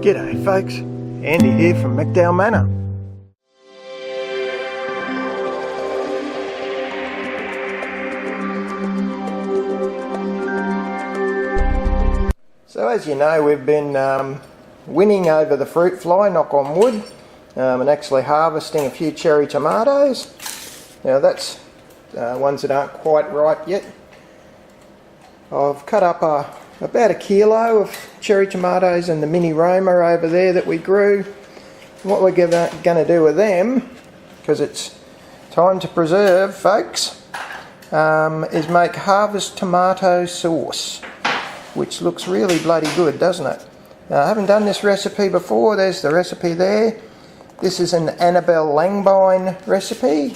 G'day folks, Andy here from Manor. So as you know, we've been winning over the fruit fly, knock on wood, and actually harvesting a few cherry tomatoes. Now that's ones that aren't quite ripe yet. I've cut up about a kilo of cherry tomatoes and the mini Roma over there that we grew. What we're going to do with them, because it's time to preserve folks, is make harvest tomato sauce, which looks really bloody good, doesn't it? I haven't done this recipe before. There's the recipe there. This is an Annabelle Langbein recipe.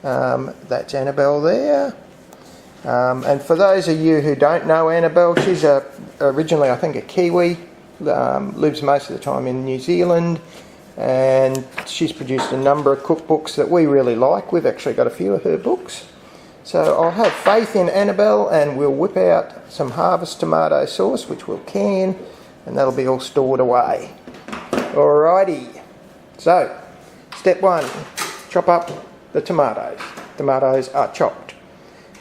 That's Annabelle there. And for those of you who don't know Annabelle, she's originally, I think, a Kiwi, lives most of the time in New Zealand, and she's produced a number of cookbooks that we really like. We've actually got a few of her books. So I'll have faith in Annabelle, and we'll whip out some harvest tomato sauce, which we'll can, and that'll be all stored away. Alrighty, so step one, chop up the tomatoes. Tomatoes are chopped.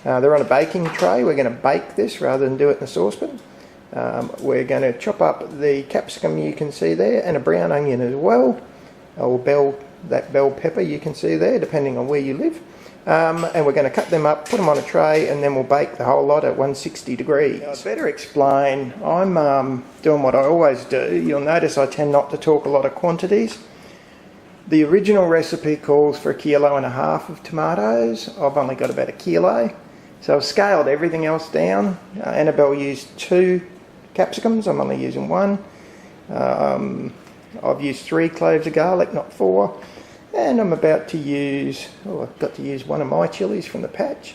They're on a baking tray. We're going to bake this rather than do it in a saucepan. We're going to chop up the capsicum you can see there, and a brown onion as well, or that bell pepper you can see there, depending on where you live. And we're going to cut them up, put them on a tray, and then we'll bake the whole lot at 160 degrees. Now, I'd better explain. I'm doing what I always do. You'll notice I tend not to talk a lot of quantities. The original recipe calls for 1.5 kilos of tomatoes. I've only got about 1 kilo. So I've scaled everything else down. Annabelle used 2 capsicums, I'm only using 1. I've used 3 cloves of garlic, not 4. And I'm about to use, I've got to use one of my chilies from the patch.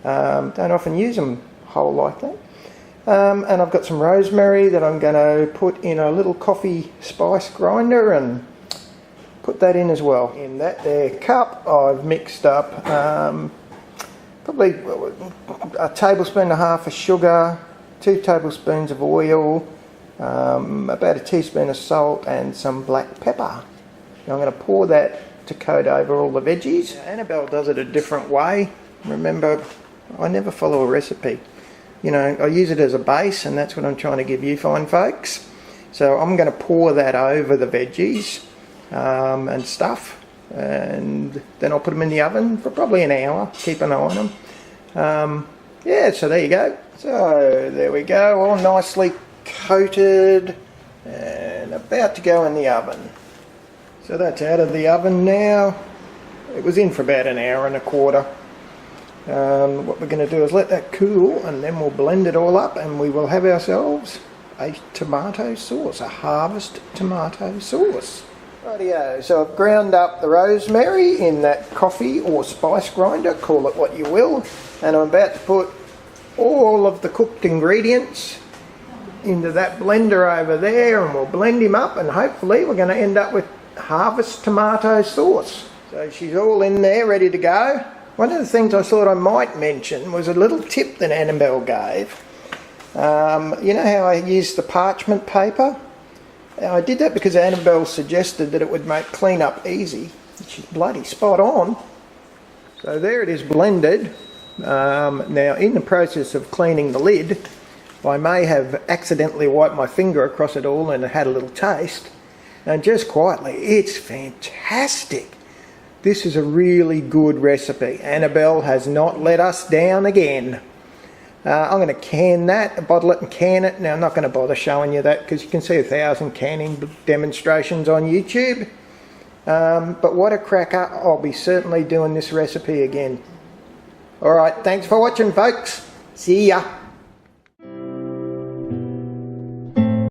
Don't often use them whole like that. And I've got some rosemary that I'm going to put in a little coffee spice grinder and put that in as well. In that there cup, I've mixed up probably 1.5 tablespoons of sugar, 2 tablespoons of oil, about 1 teaspoon of salt, and some black pepper. Now I'm going to pour that to coat over all the veggies. Now, Annabelle does it a different way. Remember, I never follow a recipe. You know, I use it as a base, and that's what I'm trying to give you fine folks. So I'm going to pour that over the veggies and stuff. And then I'll put them in the oven for probably an hour. Keep an eye on them. Yeah, so there you go. So there we go, all nicely coated and about to go in the oven. So that's out of the oven now. It was in for about 1.25 hours. What we're going to do is let that cool, and then we'll blend it all up, and we will have ourselves a tomato sauce, a harvest tomato sauce. Rightio, so I've ground up the rosemary in that coffee or spice grinder, call it what you will, and I'm about to put all of the cooked ingredients into that blender over there, and we'll blend him up, and hopefully we're going to end up with harvest tomato sauce. So she's all in there, ready to go. One of the things I thought I might mention was a little tip that Annabelle gave. You know how I used the parchment paper? I did that because Annabelle suggested that it would make cleanup easy. She's bloody spot on. So there it is blended. Now in the process of cleaning the lid, I may have accidentally wiped my finger across it all and it had a little taste. And just quietly, it's fantastic. This is a really good recipe. Annabelle has not let us down again. I'm going to can that, bottle it and can it. Now I'm not going to bother showing you that because you can see 1,000 canning demonstrations on YouTube. But what a cracker. I'll be certainly doing this recipe again. Alright, thanks for watching folks. See ya.